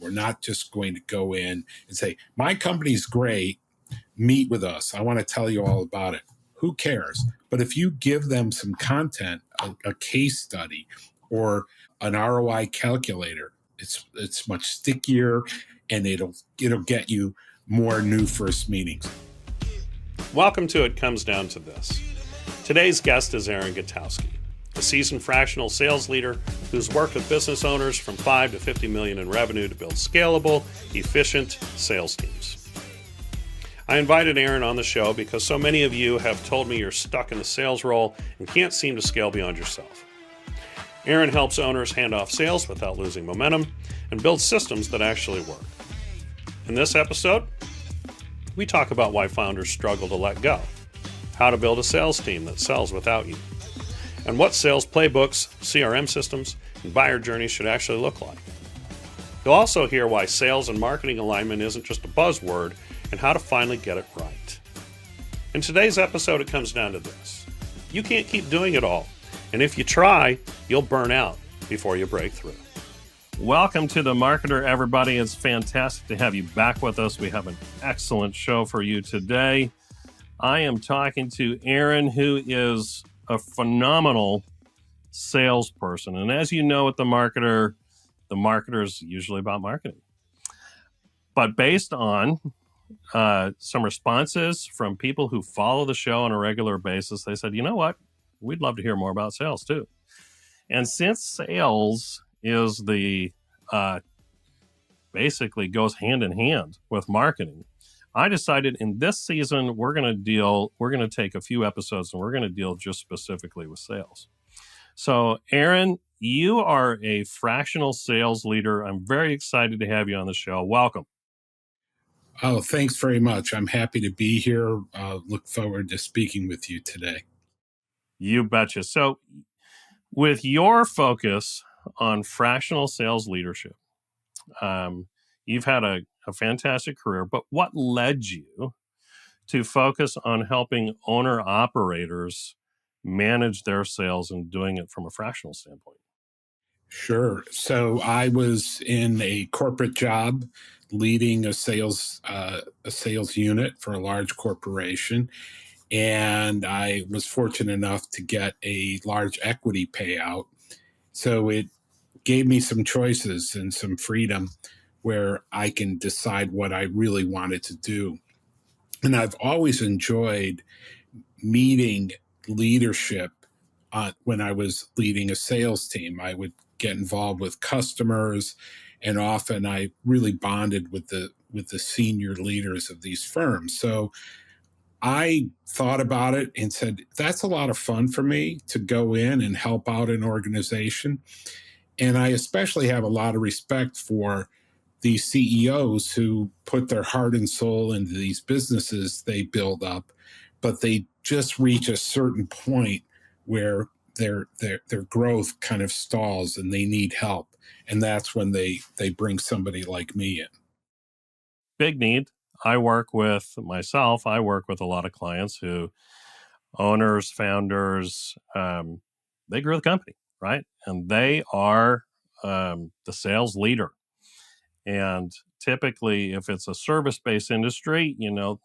We're not just going to go in and say, my company's great, meet with us. I want to tell you all about it. Who cares? But if you give them some content, a case study or an ROI calculator, it's much stickier, and it'll get you more new first meetings. Welcome to It Comes Down to This. Today's guest is Aaron Gutowski, a seasoned fractional sales leader who's worked with business owners from 5 to 50 million in revenue to build scalable, efficient sales teams. I invited Aaron on the show because so many of you have told me you're stuck in the sales role and can't seem to scale beyond yourself. Aaron helps owners hand off sales without losing momentum and build systems that actually work. In this episode, we talk about why founders struggle to let go, how to build a sales team that sells without you, and what sales playbooks, CRM systems, and buyer journeys should actually look like. You'll also hear why sales and marketing alignment isn't just a buzzword and how to finally get it right. In today's episode, it comes down to this. You can't keep doing it all, and if you try, you'll burn out before you break through. Welcome to The Marketer, everybody. It's fantastic to have you back with us. We have an excellent show for you today. I am talking to Aaron, who is a phenomenal salesperson. And as you know, at The Marketer is usually about marketing. But based on some responses from people who follow the show on a regular basis, they said, you know what? We'd love to hear more about sales too. And since sales is basically goes hand in hand with marketing, I decided in this season, we're going to take a few episodes and we're going to deal just specifically with sales. So Aaron, you are a fractional sales leader. I'm very excited to have you on the show. Welcome. Oh, thanks very much. I'm happy to be here. Look forward to speaking with you today. You betcha. So with your focus on fractional sales leadership, you've had a fantastic career, but what led you to focus on helping owner-operators manage their sales and doing it from a fractional standpoint? Sure. So I was in a corporate job leading a sales unit for a large corporation, and I was fortunate enough to get a large equity payout. So it gave me some choices and some freedom where I can decide what I really wanted to do. And I've always enjoyed meeting leadership when I was leading a sales team. I would get involved with customers, and often I really bonded with the senior leaders of these firms. So I thought about it and said, that's a lot of fun for me to go in and help out an organization. And I especially have a lot of respect for these CEOs who put their heart and soul into these businesses they build up, but they just reach a certain point where their growth kind of stalls and they need help. And that's when they bring somebody like me in. Big need. I work with a lot of clients who owners, founders, they grew the company, right? And they are the sales leader. And typically, if it's a service-based industry,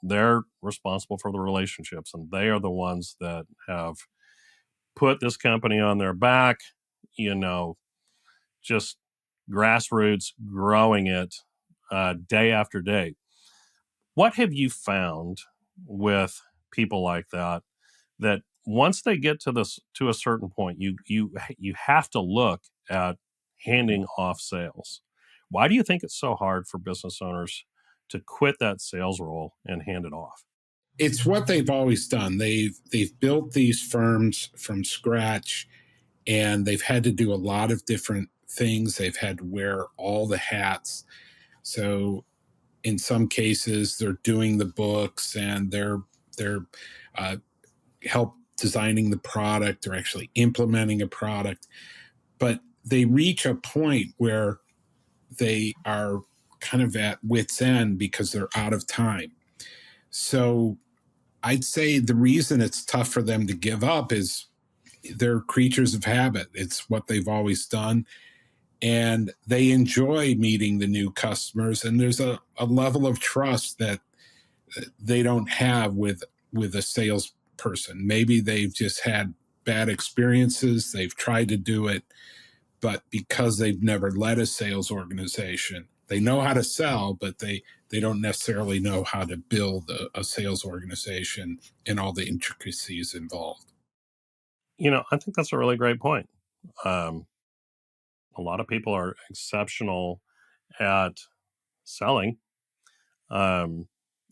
they're responsible for the relationships, and they are the ones that have put this company on their back, just grassroots growing it day after day. What have you found with people like that once they get to a certain point, you have to look at handing off sales? Why do you think it's so hard for business owners to quit that sales role and hand it off? It's what they've always done. They've built these firms from scratch, and they've had to do a lot of different things. They've had to wear all the hats. So in some cases, they're doing the books and they're help designing the product or actually implementing a product. But they reach a point where they are kind of at wit's end because they're out of time. So I'd say the reason it's tough for them to give up is they're creatures of habit. It's what they've always done. and they enjoy meeting the new customers. And there's a level of trust that they don't have with a salesperson. Maybe they've just had bad experiences. They've tried to do it, but because they've never led a sales organization, they know how to sell, but they don't necessarily know how to build a sales organization and all the intricacies involved. I think that's a really great point. Um, a lot of people are exceptional at selling. Um,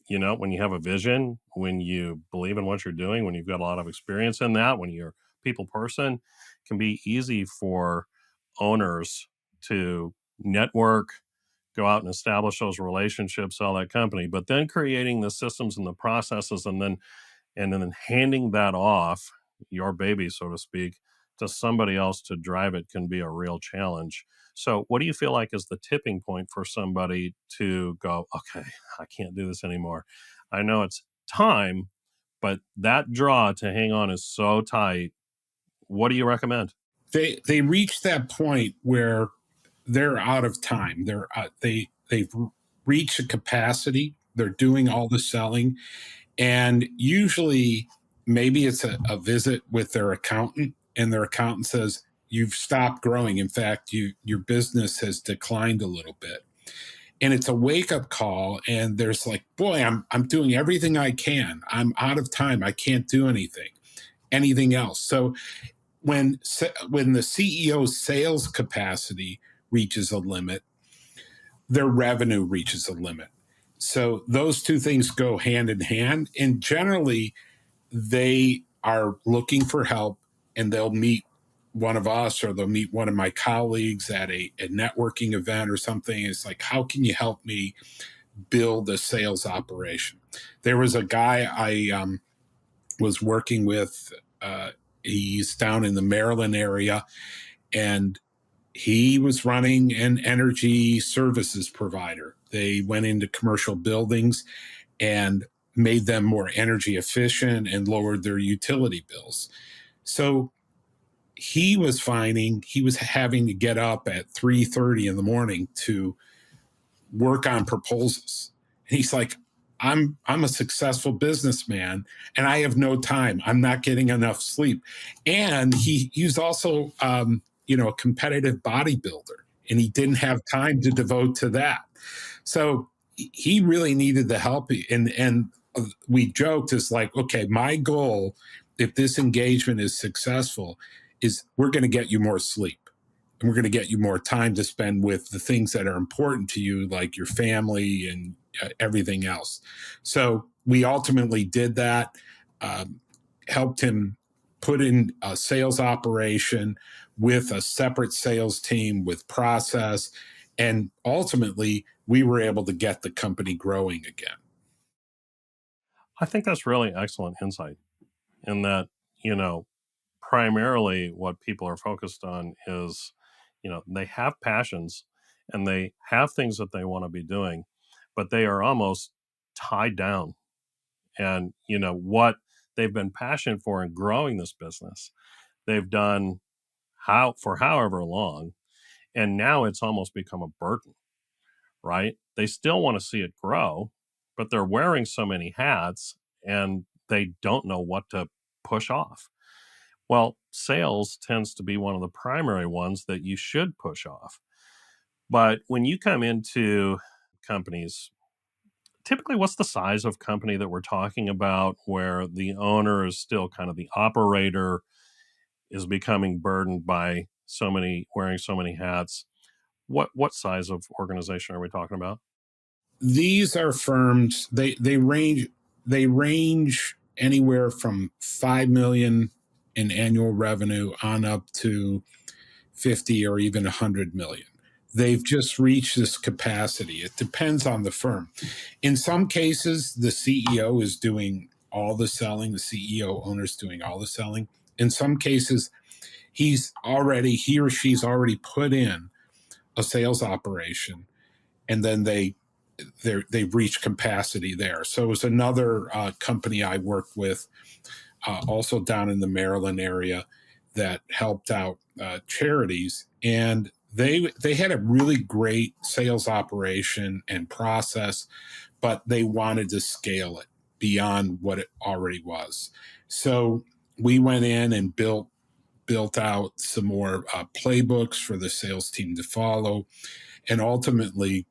when you have a vision, when you believe in what you're doing, when you've got a lot of experience in that, when you're a people person, it can be easy for owners to network, go out and establish those relationships, sell that company, but then creating the systems and the processes and then handing that off, your baby, so to speak, to somebody else to drive it can be a real challenge. So, what do you feel like is the tipping point for somebody to go, okay, I can't do this anymore? I know it's time, but that draw to hang on is so tight. What do you recommend? They reach that point where they're out of time. They've reached a capacity. They're doing all the selling, and usually maybe it's a visit with their accountant, and their accountant says you've stopped growing. In fact, your business has declined a little bit, and it's a wake up call. And there's like, boy, I'm doing everything I can. I'm out of time. I can't do anything else. So when the CEO's sales capacity reaches a limit, their revenue reaches a limit. So those two things go hand in hand. And generally, they are looking for help, and they'll meet one of us or they'll meet one of my colleagues at a networking event or something. It's like, how can you help me build a sales operation? There was a guy I was working with. He's down in the Maryland area, and he was running an energy services provider. They went into commercial buildings and made them more energy efficient and lowered their utility bills. So he was finding he was having to get up at 3:30 in the morning to work on proposals. And he's like, I'm a successful businessman and I have no time. I'm not getting enough sleep. And he's also a competitive bodybuilder, and he didn't have time to devote to that. So he really needed the help. And we joked, is like, okay, my goal, if this engagement is successful, is we're going to get you more sleep. And we're going to get you more time to spend with the things that are important to you, like your family and everything else. So we ultimately did that, helped him put in a sales operation with a separate sales team with process. And ultimately, we were able to get the company growing again. I think that's really excellent insight in that, primarily what people are focused on is, they have passions and they have things that they want to be doing, but they are almost tied down. And, what they've been passionate for in growing this business, they've done for however long. And now it's almost become a burden, right? They still want to see it grow, but they're wearing so many hats and they don't know what to push off. Well, sales tends to be one of the primary ones that you should push off. But when you come into companies, typically what's the size of company that we're talking about where the owner is still kind of the operator, is becoming burdened by wearing so many hats? What size of organization are we talking about? These are firms, they range anywhere from 5 million in annual revenue on up to 50 or even 100 million. They've just reached this capacity. It depends on the firm. In some cases, the CEO is doing all the selling, the CEO owner's doing all the selling. In some cases, he or she's already put in a sales operation, and then they've reached capacity there. So it was another company I worked with, also down in the Maryland area, that helped out charities, and They had a really great sales operation and process, but they wanted to scale it beyond what it already was. So we went in and built out some more playbooks for the sales team to follow, and ultimately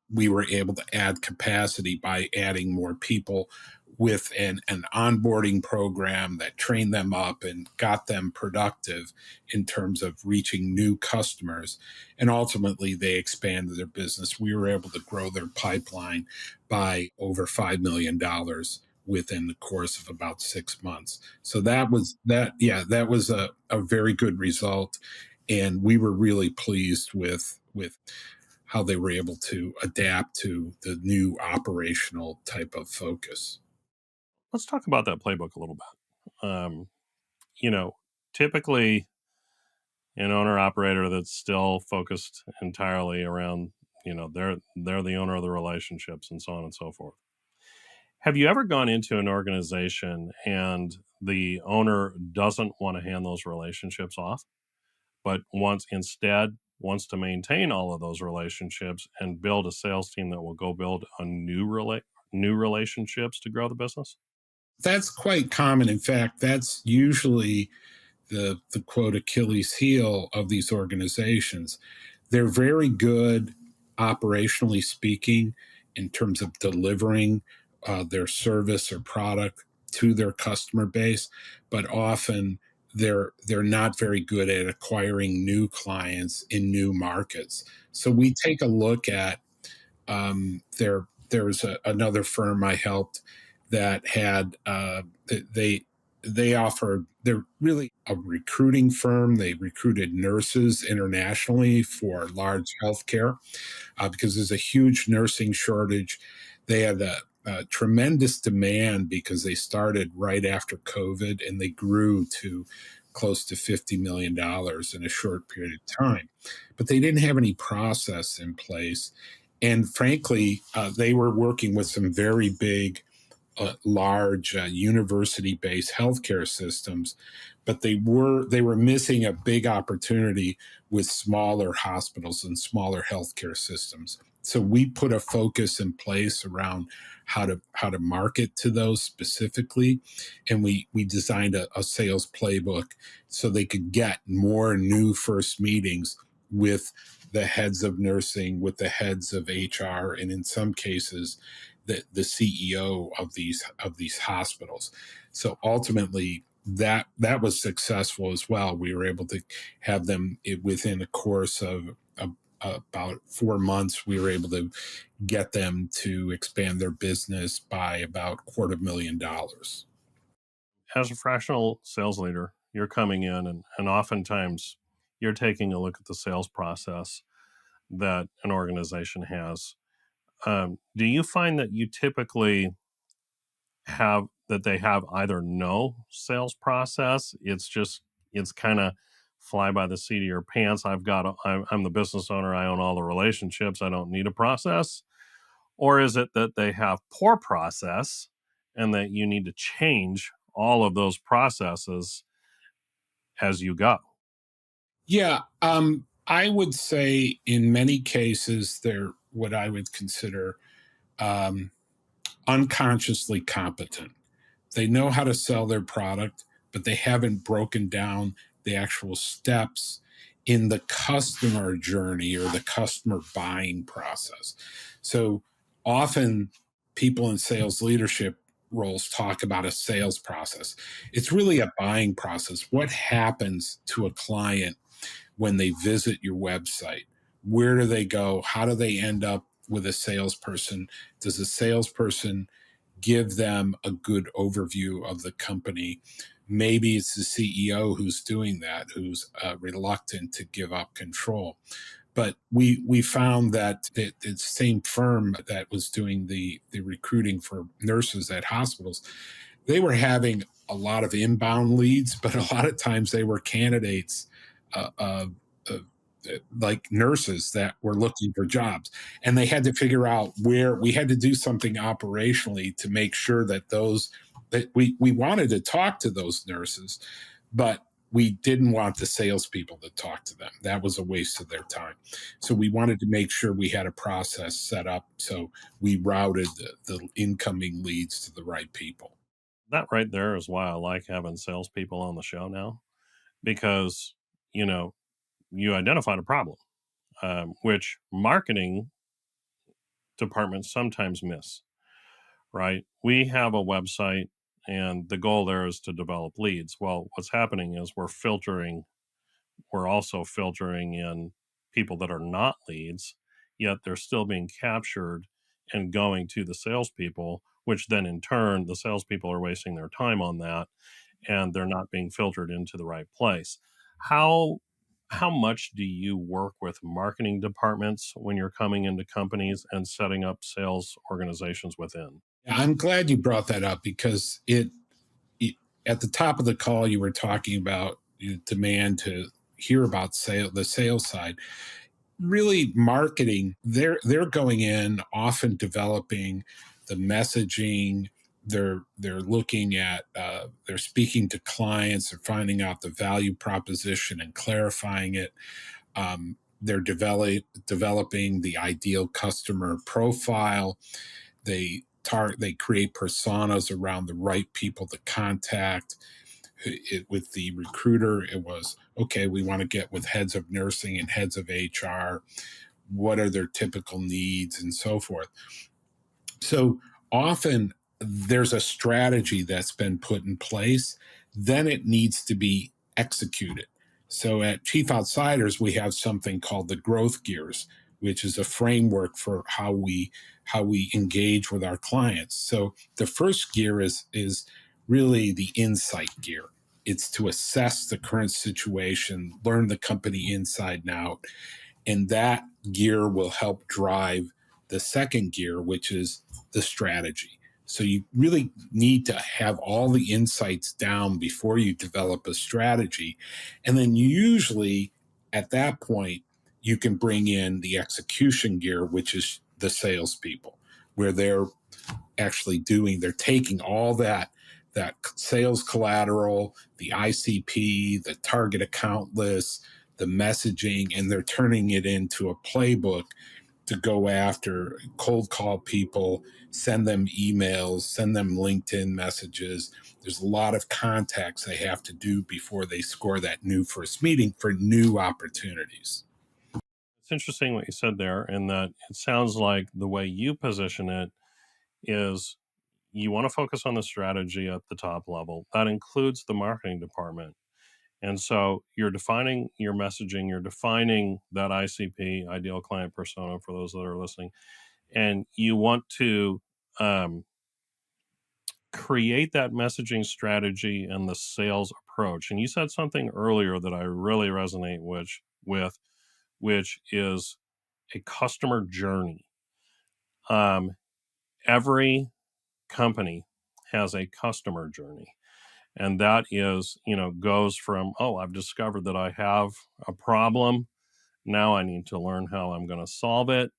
we were able to add capacity by adding more people with an onboarding program that trained them up and got them productive in terms of reaching new customers. And ultimately, they expanded their business. We were able to grow their pipeline by over $5 million within the course of about 6 months. So that was that. Yeah, that was a very good result. And we were really pleased with how they were able to adapt to the new operational type of focus. Let's talk about that playbook a little bit. You know, typically an owner operator that's still focused entirely around, they're the owner of the relationships and so on and so forth. Have you ever gone into an organization and the owner doesn't want to hand those relationships off, but wants to maintain all of those relationships and build a sales team that will go build a new relationships to grow the business? That's quite common. In fact, that's usually the quote Achilles heel of these organizations. They're very good operationally speaking in terms of delivering their service or product to their customer base, but often they're not very good at acquiring new clients in new markets. So we take a look at another firm I helped that had they offered, they're really a recruiting firm. They recruited nurses internationally for large healthcare because there's a huge nursing shortage. They had a tremendous demand because they started right after COVID and they grew to close to $50 million in a short period of time. But they didn't have any process in place. And frankly, they were working with some very big, large university-based healthcare systems, but they were missing a big opportunity with smaller hospitals and smaller healthcare systems. So we put a focus in place around how to market to those specifically, and we designed a sales playbook so they could get more new first meetings with the heads of nursing, with the heads of HR, and in some cases the CEO of these hospitals. So ultimately, that was successful as well. We were able to have them within a course of about 4 months. We were able to get them to expand their business by about $250,000. As a fractional sales leader, you're coming in and oftentimes you're taking a look at the sales process that an organization has. Do you find that you typically they have either no sales process? It's kind of fly by the seat of your pants. I'm the business owner. I own all the relationships. I don't need a process. Or is it that they have poor process and that you need to change all of those processes as you go? Yeah, I would say in many cases they're what I would consider um, unconsciously competent. They know how to sell their product, but they haven't broken down the actual steps in the customer journey or the customer buying process. So often people in sales leadership roles talk about a sales process. It's really a buying process. What happens to a client when they visit your website? Where do they go? How do they end up with a salesperson? Does a salesperson give them a good overview of the company? Maybe it's the CEO who's doing that, who's reluctant to give up control. But we found that the same firm that was doing the recruiting for nurses at hospitals, they were having a lot of inbound leads, but a lot of times they were candidates uh, uh, uh, like nurses that were looking for jobs. And they had to figure out where we had to do something operationally to make sure that we wanted to talk to those nurses, but we didn't want the salespeople to talk to them. That was a waste of their time. So we wanted to make sure we had a process set up so we routed the incoming leads to the right people. That right there is why I like having salespeople on the show now, because, you know, you identified a problem, which marketing departments sometimes miss, right? We have a website and the goal there is to develop leads. Well, what's happening is we're also filtering in people that are not leads, yet they're still being captured and going to the salespeople, which then in turn, the salespeople are wasting their time on that and they're not being filtered into the right place. How how much do you work with marketing departments when you're coming into companies and setting up sales organizations within? I'm glad you brought that up because it at the top of the call you were talking about demand to hear about the sales side. Really, marketing, they're going in, often developing the messaging. They're looking at they're speaking to clients, they're finding out the value proposition and clarifying it. They're developing the ideal customer profile. They create personas around the right people to contact. With the recruiter, it was okay, we want to get with heads of nursing and heads of HR. What are their typical needs and so forth? So often there's a strategy that's been put in place, then it needs to be executed. So at Chief Outsiders, we have something called the growth gears, which is a framework for how we engage with our clients. So the first gear is really the insight gear. It's to assess the current situation, learn the company inside and out, and that gear will help drive the second gear, which is the strategy. So you really need to have all the insights down before you develop a strategy. And then usually at that point, you can bring in the execution gear, which is the salespeople, where they're taking all that sales collateral, the ICP, the target account list, the messaging, and they're turning it into a playbook to go after cold call people, send them emails, send them LinkedIn messages. There's a lot of contacts they have to do before they score that new first meeting for new opportunities. It's interesting what you said there, in that it sounds like the way you position it is you want to focus on the strategy at the top level. That includes the marketing department. And so you're defining your messaging, you're defining that ICP, ideal client persona, for those that are listening, and you want to create that messaging strategy and the sales approach. And you said something earlier that I really resonate with, which is a customer journey. Every company has a customer journey, and that is, goes from, oh, I've discovered that I have a problem, now I need to learn how I'm going to solve it,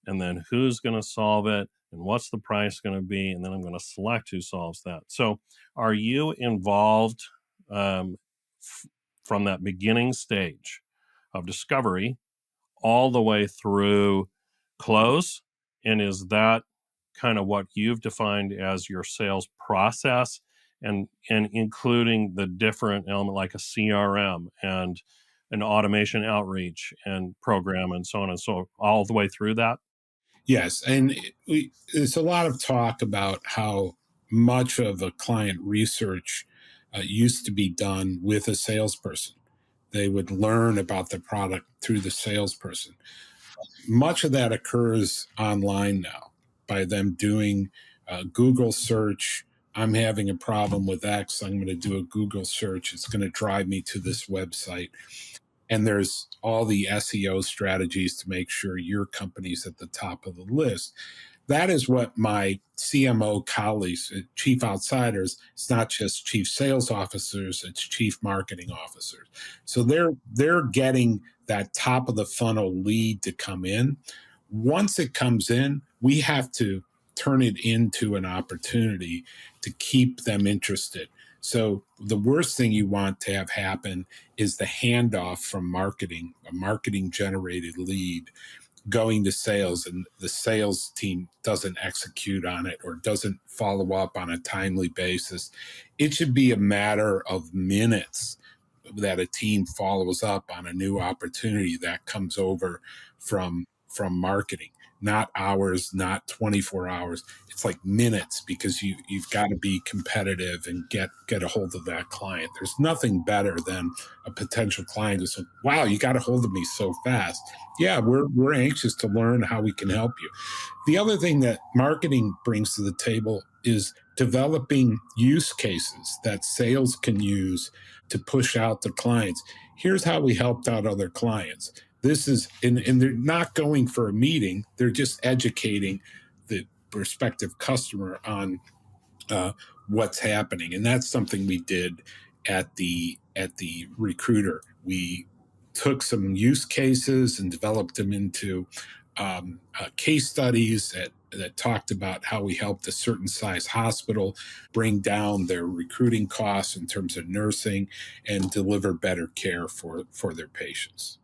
and then who's going to solve it, and what's the price going to be, and then I'm going to select who solves that. So are you involved, from that beginning stage of discovery all the way through close? And is that kind of what you've defined as your sales process, and including the different element like a CRM and an automation outreach and program and so on and so all the way through that? Yes, and it's a lot of talk about how much of a client research used to be done with a salesperson. They would learn about the product through the salesperson. Much of that occurs online now by them doing a Google search. I'm having a problem with X. I'm going to do a Google search. It's going to drive me to this website. And there's all the SEO strategies to make sure your company's at the top of the list. That is what my CMO colleagues, chief outsiders, it's not just chief sales officers, it's chief marketing officers. So they're getting that top of the funnel lead to come in. Once it comes in, we have to turn it into an opportunity to keep them interested. So the worst thing you want to have happen is the handoff from marketing, a marketing generated lead going to sales, and the sales team doesn't execute on it or doesn't follow up on a timely basis. It should be a matter of minutes that a team follows up on a new opportunity that comes over from marketing, not hours, not 24 hours. It's like minutes, because you've got to be competitive and get a hold of that client. There's nothing better than a potential client who says, wow, you got a hold of me so fast. Yeah, we're anxious to learn how we can help you. The other thing that marketing brings to the table is developing use cases that sales can use to push out to clients. Here's how we helped out other clients. This is, and they're not going for a meeting, they're just educating the prospective customer on uh, what's happening. And that's something we did at the recruiter. We took some use cases and developed them into case studies that talked about how we helped a certain size hospital bring down their recruiting costs in terms of nursing and deliver better care for their patients.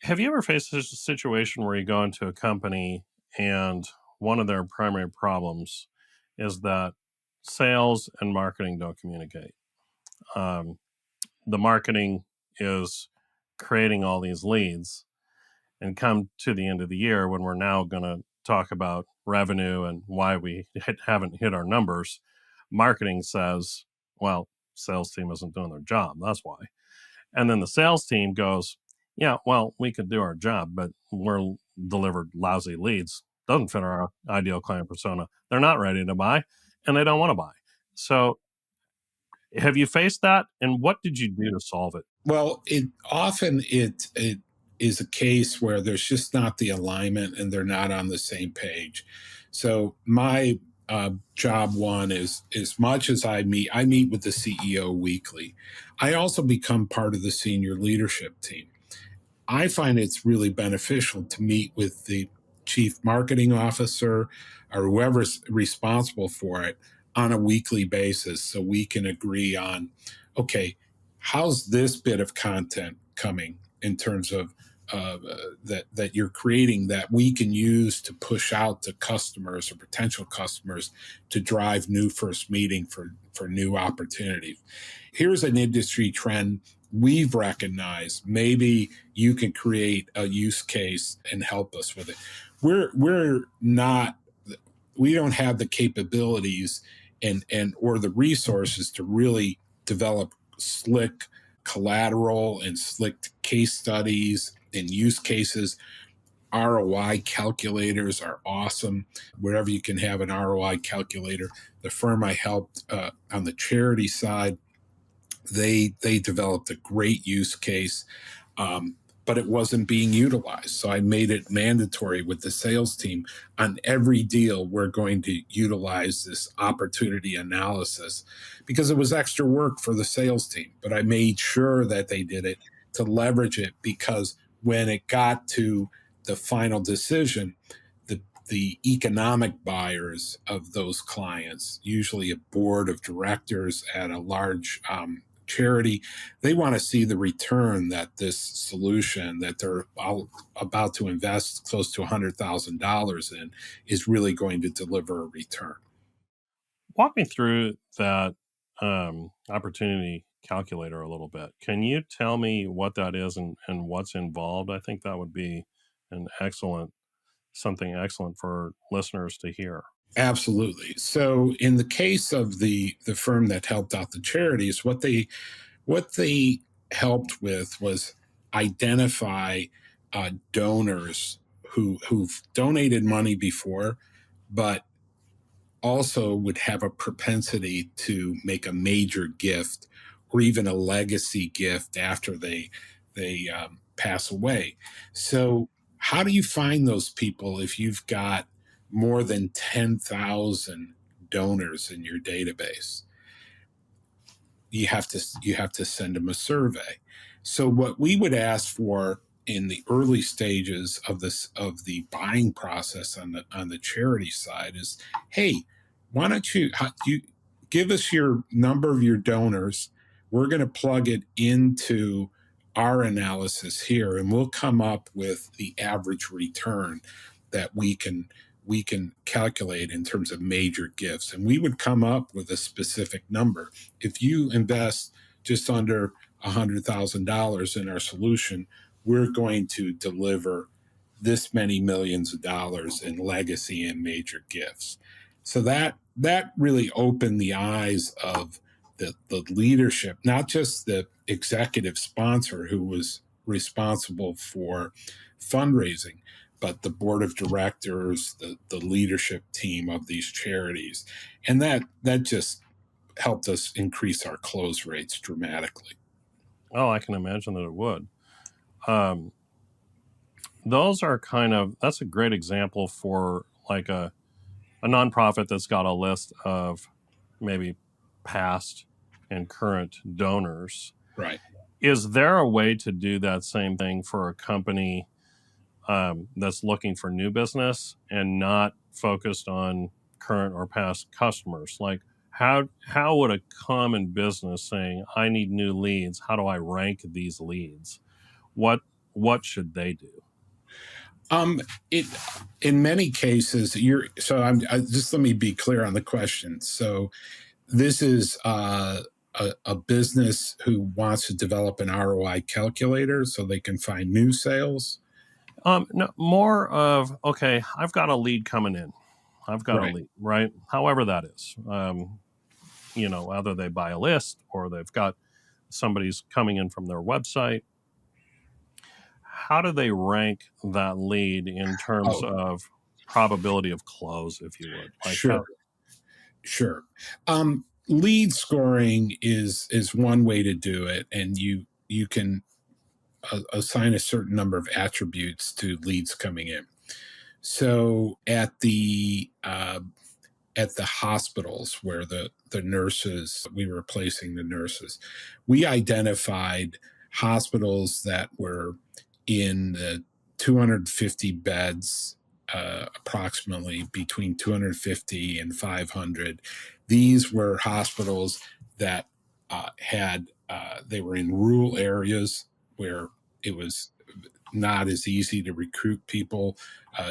Have you ever faced a situation where you go into a company and one of their primary problems is that sales and marketing don't communicate? Um, the marketing is creating all these leads, and come to the end of the year when we're now going to talk about revenue and why we haven't hit our numbers, marketing says, well, sales team isn't doing their job. That's why. And then the sales team goes, yeah, well, we could do our job, but we're delivered lousy leads. Doesn't fit our ideal client persona. They're not ready to buy and they don't want to buy. So have you faced that? And what did you do to solve it? Well, it is a case where there's just not the alignment and they're not on the same page. So my job one is, as much as I meet with the CEO weekly. I also become part of the senior leadership team. I find it's really beneficial to meet with the chief marketing officer or whoever's responsible for it on a weekly basis, so we can agree on, okay, how's this bit of content coming in terms of that you're creating that we can use to push out to customers or potential customers to drive new first meeting for new opportunities. Here's an industry trend we've recognized. Maybe you can create a use case and help us with it. We're not, we don't have the capabilities and or the resources to really develop slick collateral and slick case studies and use cases. ROI calculators are awesome. Wherever you can have an ROI calculator. The firm I helped on the charity side, they developed a great use case, but it wasn't being utilized. So I made it mandatory with the sales team. On every deal, we're going to utilize this opportunity analysis, because it was extra work for the sales team. But I made sure that they did it to leverage it, because when it got to the final decision, the economic buyers of those clients, usually a board of directors at a large charity, they want to see the return that this solution that they're about to invest close to $100,000 in is really going to deliver a return. Walk me through that opportunity calculator a little bit. Can you tell me what that is and what's involved? I think that would be something excellent for listeners to hear. Absolutely. So in the case of the firm that helped out the charities, what they helped with was identify donors who've donated money before, but also would have a propensity to make a major gift or even a legacy gift after they pass away. So how do you find those people if you've got more than 10,000 donors in your database? You have to send them a survey. So what we would ask for in the early stages of the buying process on the charity side is, hey, why don't you give us your number of your donors. We're going to plug it into our analysis here, and we'll come up with the average return that we can calculate in terms of major gifts. And we would come up with a specific number. If you invest just under $100,000 in our solution, we're going to deliver this many millions of dollars in legacy and major gifts. So that really opened the eyes of the leadership, not just the executive sponsor who was responsible for fundraising, but the board of directors, the leadership team of these charities. And that just helped us increase our close rates dramatically. Oh, I can imagine that it would. Those are that's a great example for like a nonprofit that's got a list of maybe past and current donors. Right. Is there a way to do that same thing for a company that's looking for new business and not focused on current or past customers? Like how would a common business saying, I need new leads, how do I rank these leads? What should they do? In many cases, just let me be clear on the question. So this is a business who wants to develop an ROI calculator so they can find new sales. No, more of, okay, I've got a lead coming in. I've got a lead, right? However that is, either they buy a list or they've got somebody's coming in from their website. How do they rank that lead in terms of probability of close, if you would? Like Sure. Lead scoring is one way to do it, and you can assign a certain number of attributes to leads coming in. So at the hospitals where the nurses, we were replacing the nurses, we identified hospitals that were in the 250 beds, approximately between 250 and 500. These were hospitals that they were in rural areas where it was not as easy to recruit people.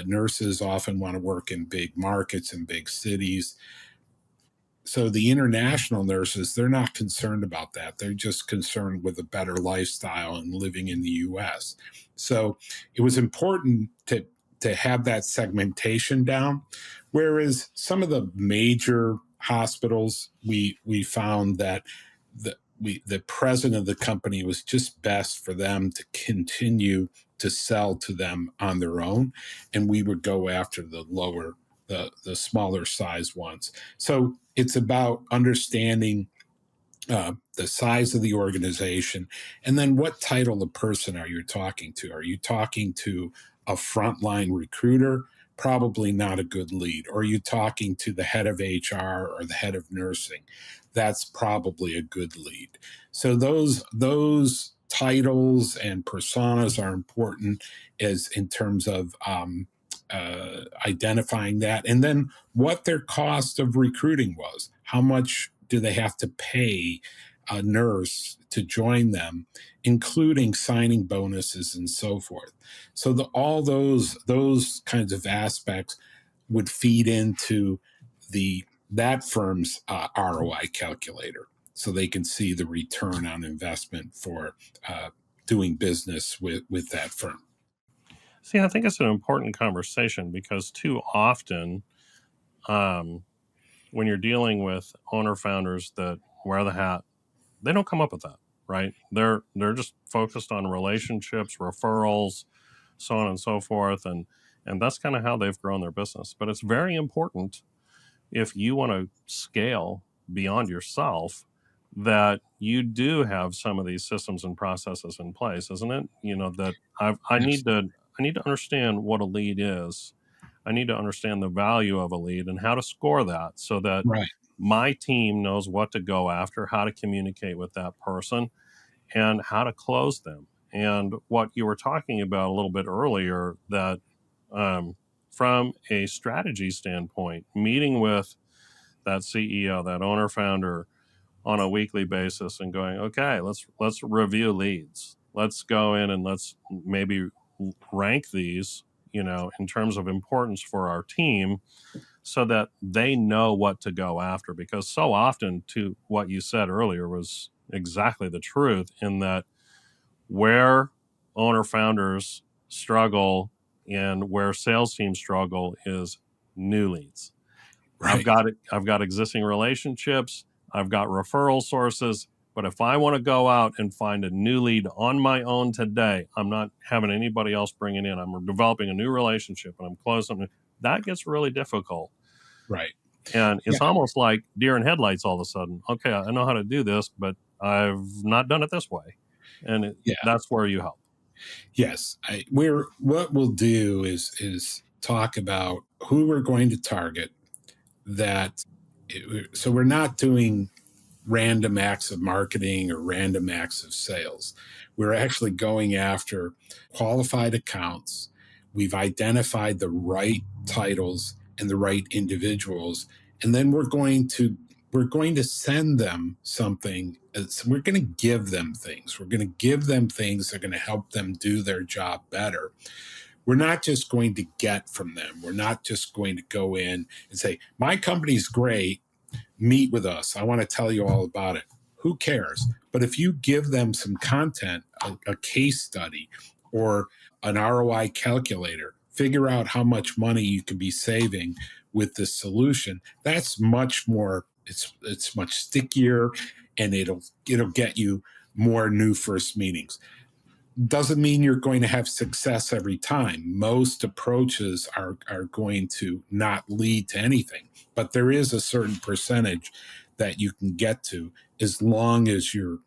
Nurses often want to work in big markets and big cities. So the international nurses, they're not concerned about that. They're just concerned with a better lifestyle and living in the U.S. So it was important to have that segmentation down. Whereas some of the major hospitals, we found that the president of the company was just best for them to continue to sell to them on their own, and we would go after the smaller size ones. So it's about understanding the size of the organization, and then what title of person are you talking to? Are you talking to a frontline recruiter? Probably not a good lead. Or are you talking to the head of HR or the head of nursing? That's probably a good lead. So those titles and personas are important as in terms of identifying that, and then what their cost of recruiting was. How much do they have to pay a nurse to join them, including signing bonuses and so forth. So all those kinds of aspects would feed into that firm's ROI calculator, so they can see the return on investment for doing business with that firm. See, I think it's an important conversation because too often, when you're dealing with owner founders that wear the hat, they don't come up with that, right? They're just focused on relationships, referrals, so on and so forth, and that's kind of how they've grown their business. But it's very important if you want to scale beyond yourself that you do have some of these systems and processes in place, isn't it? That I need to understand what a lead is. I need to understand the value of a lead and how to score that so that my team knows what to go after, how to communicate with that person, and how to close them. And what you were talking about a little bit earlier, that from a strategy standpoint, meeting with that CEO, that owner founder, on a weekly basis and going, okay, let's review leads. Let's go in and let's maybe rank these, in terms of importance for our team, so that they know what to go after. Because so often, to what you said earlier, was exactly the truth, in that where owner founders struggle and where sales teams struggle is new leads. Right. I've got existing relationships, I've got referral sources, but if I want to go out and find a new lead on my own today, I'm not having anybody else bring it in. I'm developing a new relationship and I'm closing. That gets really difficult. Right. And it's Yeah. almost like deer in headlights all of a sudden. Okay, I know how to do this, but I've not done it this way. And Yeah. that's where you help. Yes. What we'll do is talk about who we're going to target. So we're not doing random acts of marketing or random acts of sales. We're actually going after qualified accounts. We've identified the right titles and the right individuals, and then we're going to send them something. We're going to give them things. We're going to give them things that are going to help them do their job better. We're not just going to get from them. We're not just going to go in and say, my company's great, meet with us. I want to tell you all about it. Who cares? But if you give them some content, a case study, or an ROI calculator, figure out how much money you can be saving with this solution, that's much more, it's much stickier, and it'll get you more new first meetings. Doesn't mean you're going to have success every time. Most approaches are going to not lead to anything, but there is a certain percentage that you can get to as long as you're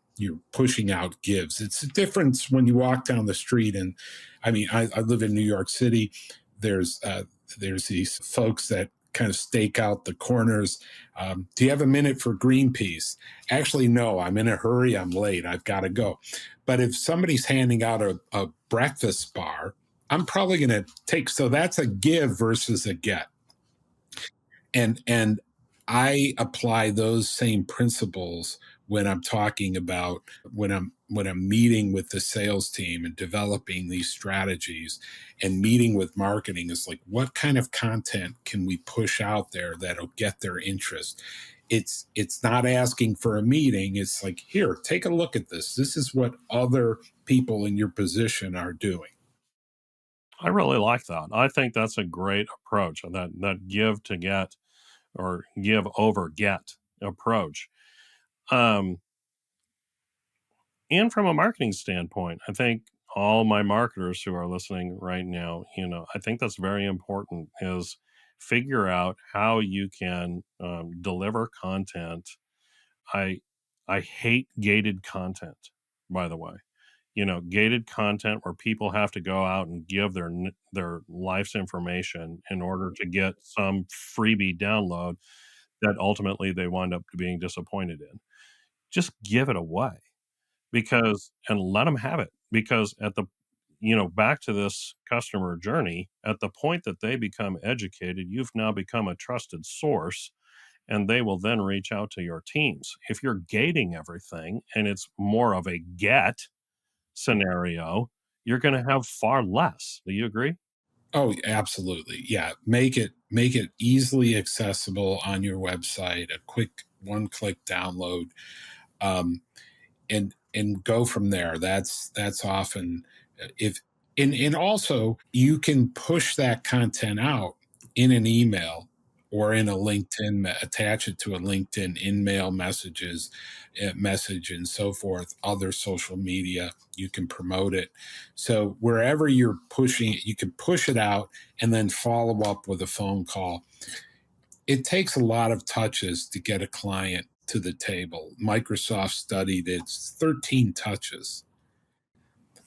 pushing out gives. It's a difference when you walk down the street, and I mean, I live in New York City. There's these folks that kind of stake out the corners. Do you have a minute for Greenpeace? Actually, no, I'm in a hurry. I'm late. I've got to go. But if somebody's handing out a breakfast bar, I'm probably going to take. So that's a give versus a get. And I apply those same principles when I'm talking about when I'm meeting with the sales team and developing these strategies, and meeting with marketing is like, what kind of content can we push out there that'll get their interest? It's not asking for a meeting. It's like, here, take a look at this. This is what other people in your position are doing. I really like that. I think that's a great approach, that give to get, or give over get approach. And from a marketing standpoint, I think all my marketers who are listening right now, I think that's very important, is figure out how you can deliver content. I hate gated content, by the way. Gated content where people have to go out and give their life's information in order to get some freebie download that ultimately they wind up being disappointed in. Just give it away, and let them have it, because back to this customer journey, at the point that they become educated, you've now become a trusted source, and they will then reach out to your teams. If you're gating everything and it's more of a get scenario, you're going to have far less. Do you agree? Oh, absolutely. Yeah. Make it easily accessible on your website, a quick one-click download. And go from there. That's often, if and also you can push that content out in an email or in a LinkedIn, attach it to a LinkedIn in-mail message and so forth, other social media, you can promote it. So wherever you're pushing it, you can push it out and then follow up with a phone call. It takes a lot of touches to get a client to the table. Microsoft studied it's 13 touches.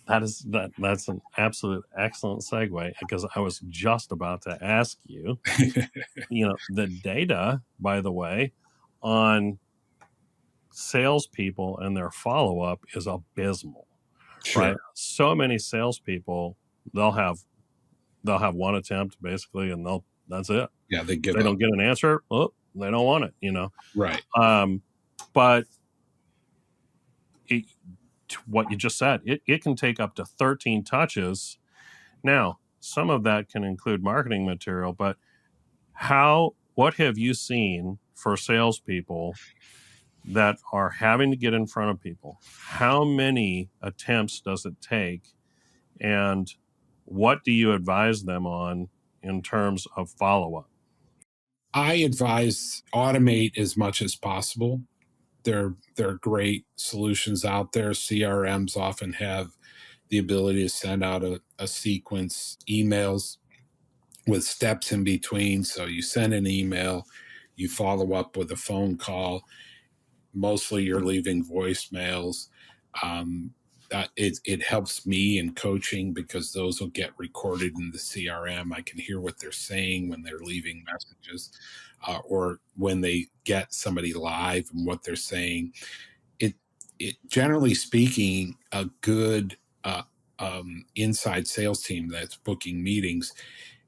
That's an absolute excellent segue, because I was just about to ask you, the data, by the way, on salespeople and their follow-up is abysmal, right? Sure. So many salespeople, they'll have one attempt basically, and that's it. Yeah, they give They up. don't get an answer. Oh, They don't want it, Right. But what you just said, it can take up to 13 touches. Now, some of that can include marketing material, but what have you seen for salespeople that are having to get in front of people? How many attempts does it take? And what do you advise them on in terms of follow-up? I advise automate as much as possible. There are great solutions out there. CRMs often have the ability to send out a sequence emails with steps in between. So you send an email, you follow up with a phone call. Mostly you're leaving voicemails. Um, it helps me in coaching because those will get recorded in the CRM. I can hear what they're saying when they're leaving messages, or when they get somebody live and what they're saying. It, generally speaking, a good inside sales team that's booking meetings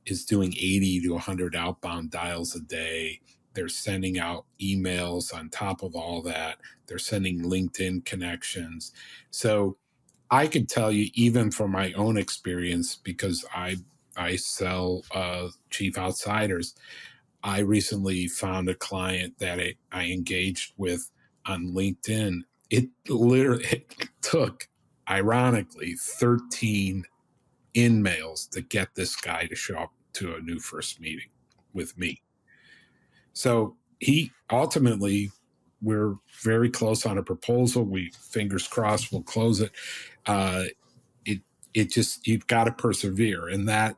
is doing 80 to 100 outbound dials a day. They're sending out emails on top of all that. They're sending LinkedIn connections. So I could tell you, even from my own experience, because I sell chief outsiders. I recently found a client that I engaged with on LinkedIn. It literally took, ironically, 13 in mails to get this guy to show up to a new first meeting with me. So he ultimately, we're very close on a proposal. We, fingers crossed, we'll close it. Uh, it just, you've got to persevere, and that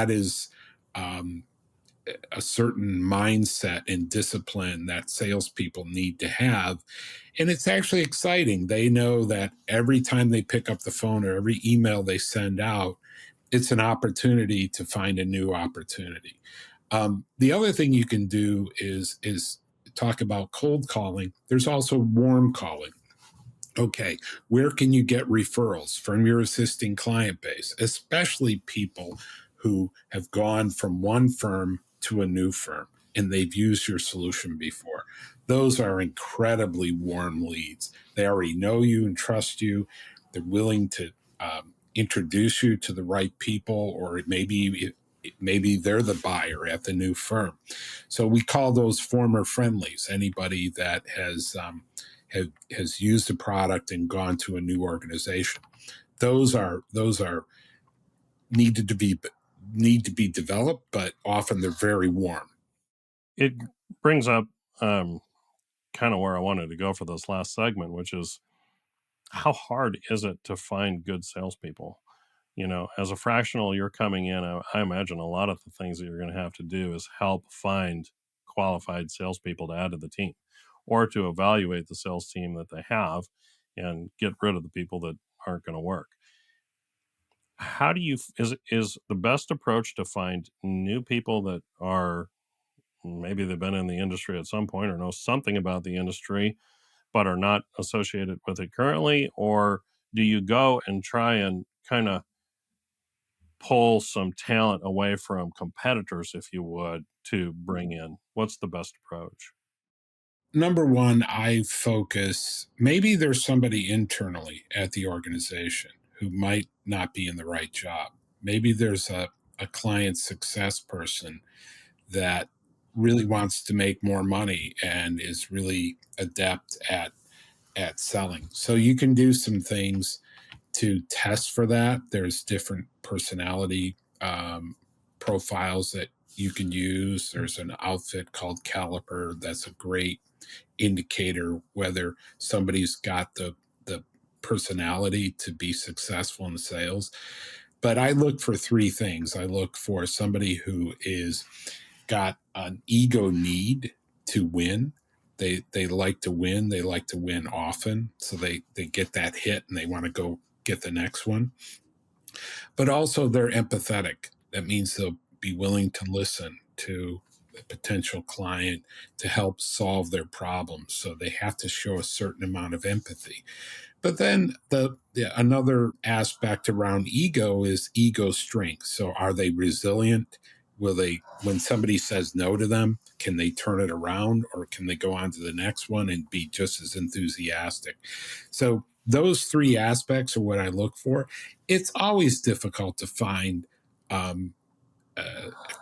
is a certain mindset and discipline that salespeople need to have. And it's actually exciting. They know that every time they pick up the phone or every email they send out, it's an opportunity to find a new opportunity. The other thing you can do is talk about cold calling. There's also warm calling. Okay, where can you get referrals from your existing client base, especially people who have gone from one firm to a new firm and they've used your solution before? Those are incredibly warm leads. They already know you and trust you. They're willing to introduce you to the right people, or maybe they're the buyer at the new firm. So we call those former friendlies. Anybody that has used a product and gone to a new organization. Those are needed to be need to be developed, but often they're very warm. It brings up kind of where I wanted to go for this last segment, which is how hard is it to find good salespeople? As a fractional, you're coming in. I imagine a lot of the things that you're going to have to do is help find qualified salespeople to add to the team, or to evaluate the sales team that they have and get rid of the people that aren't going to work. How do you is the best approach to find new people that are, maybe they've been in the industry at some point or know something about the industry but are not associated with it currently? Or do you go and try and kind of pull some talent away from competitors, if you would, to bring in? What's the best approach? Number one, I focus, maybe there's somebody internally at the organization who might not be in the right job. Maybe there's a client success person that really wants to make more money and is really adept at selling. So you can do some things to test for that. There's different personality profiles that you can use. There's an outfit called Caliper that's a great indicator whether somebody's got the personality to be successful in sales. But I look for three things. I look for somebody who is got an ego need to win. They like to win. They like to win often. So they get that hit and they want to go get the next one. But also they're empathetic. That means they'll be willing to listen to a potential client to help solve their problems. So they have to show a certain amount of empathy. But then another aspect around ego is ego strength. So are they resilient? when somebody says no to them, can they turn it around, or can they go on to the next one and be just as enthusiastic? So those three aspects are what I look for. It's always difficult to find um,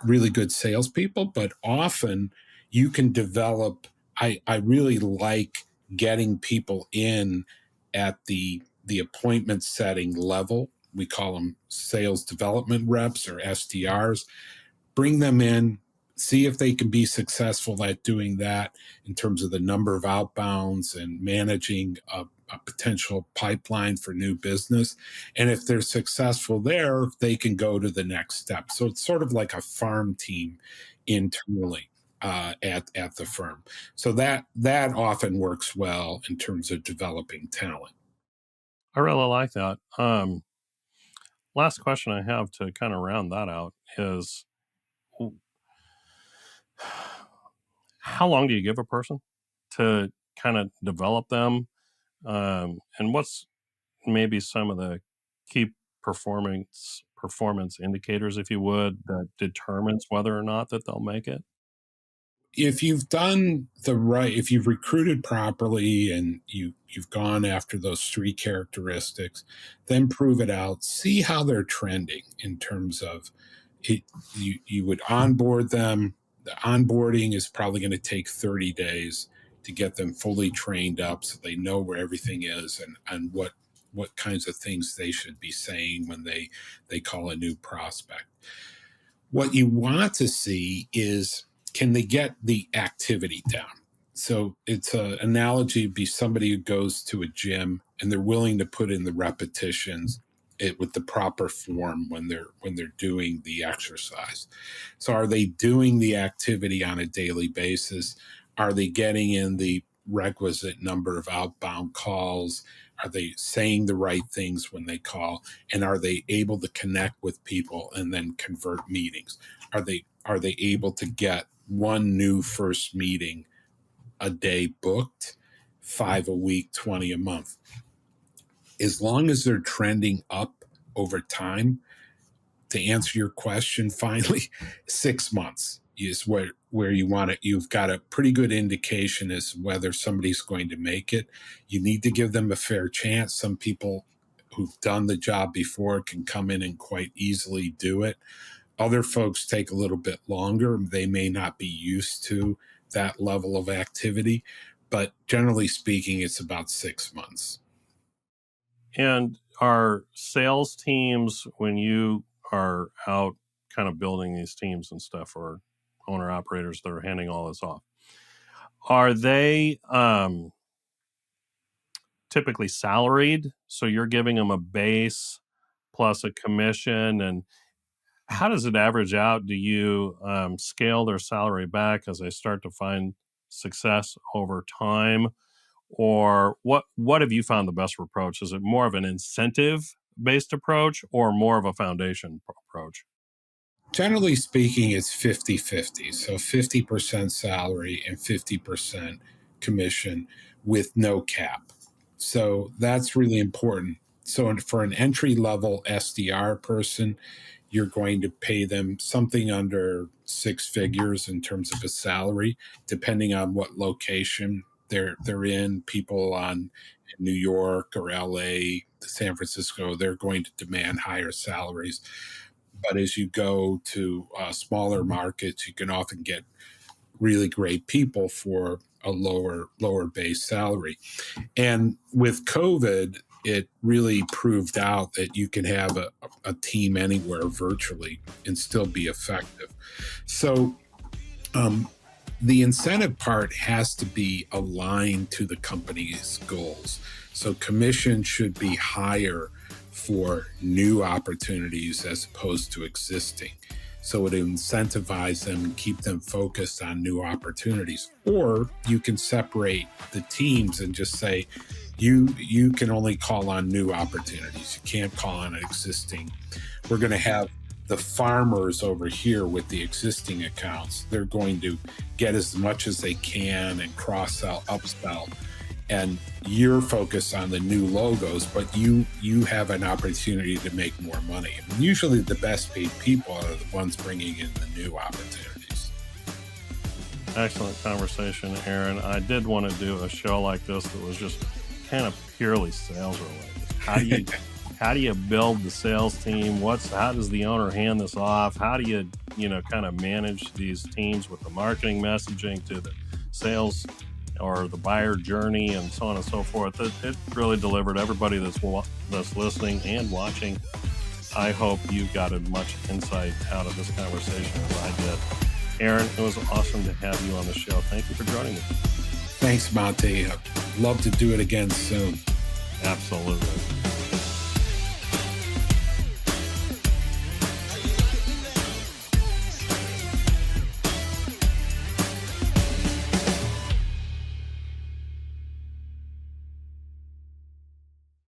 really good salespeople, but often you can develop. I really like getting people in at the appointment setting level. We call them sales development reps or SDRs. Bring them in, see if they can be successful at doing that in terms of the number of outbounds and managing a potential pipeline for new business. And if they're successful there, they can go to the next step. So it's sort of like a farm team internally at the firm. So that often works well in terms of developing talent. I really like that. Last question I have to kind of round that out is, how long do you give a person to kind of develop them? And what's maybe some of the key performance indicators, if you would, that determines whether or not that they'll make it? If if you've recruited properly and you've gone after those three characteristics, then prove it out. See how they're trending in terms of it. You would onboard them. The onboarding is probably going to take 30 days to get them fully trained up so they know where everything is and what kinds of things they should be saying when they call a new prospect. What you want to see is, can they get the activity down? So it's an analogy would be somebody who goes to a gym and they're willing to put in the repetitions with the proper form when they're doing the exercise. So are they doing the activity on a daily basis? Are they getting in the requisite number of outbound calls? Are they saying the right things when they call? And are they able to connect with people and then convert meetings? Are they able to get one new first meeting a day booked, 5 a week, 20 a month? As long as they're trending up over time, to answer your question, finally, 6 months is where you want it. You've got a pretty good indication as to whether somebody's going to make it. You need to give them a fair chance. Some people who've done the job before can come in and quite easily do it. Other folks take a little bit longer. They may not be used to that level of activity, but generally speaking, it's about 6 months. And are sales teams, when you are out kind of building these teams and stuff, or owner operators that are handing all this off, are they typically salaried? So you're giving them a base plus a commission, and how does it average out? Do you scale their salary back as they start to find success over time? Or what have you found the best approach? Is it more of an incentive based approach or more of a foundation approach? Generally speaking, it's 50-50. So 50% salary and 50% commission with no cap. So that's really important. So for an entry level SDR person, you're going to pay them something under 6 figures in terms of a salary, depending on what location they're in. People in New York or LA, San Francisco, they're going to demand higher salaries. But as you go to smaller markets, you can often get really great people for a lower base salary. And with COVID, it really proved out that you can have a team anywhere virtually and still be effective. So the incentive part has to be aligned to the company's goals. So commission should be higher for new opportunities as opposed to existing. So it incentivizes them and keep them focused on new opportunities. Or you can separate the teams and just say, you can only call on new opportunities. You can't call on existing. We're going to have the farmers over here with the existing accounts. They're going to get as much as they can and cross-sell, upsell. and you're focused on the new logos, but you have an opportunity to make more money. And usually the best paid people are the ones bringing in the new opportunities. Excellent conversation, Aaron. I did want to do a show like this that was just kind of purely sales related. How do you build the sales team? How does the owner hand this off? How do you kind of manage these teams with the marketing messaging to the sales or the buyer journey and so on and so forth? It really delivered. Everybody that's listening and watching, I hope you got as much insight out of this conversation as I did. Aaron, it was awesome to have you on the show. Thank you for joining me. Thanks, Monty. I'd love to do it again soon. Absolutely.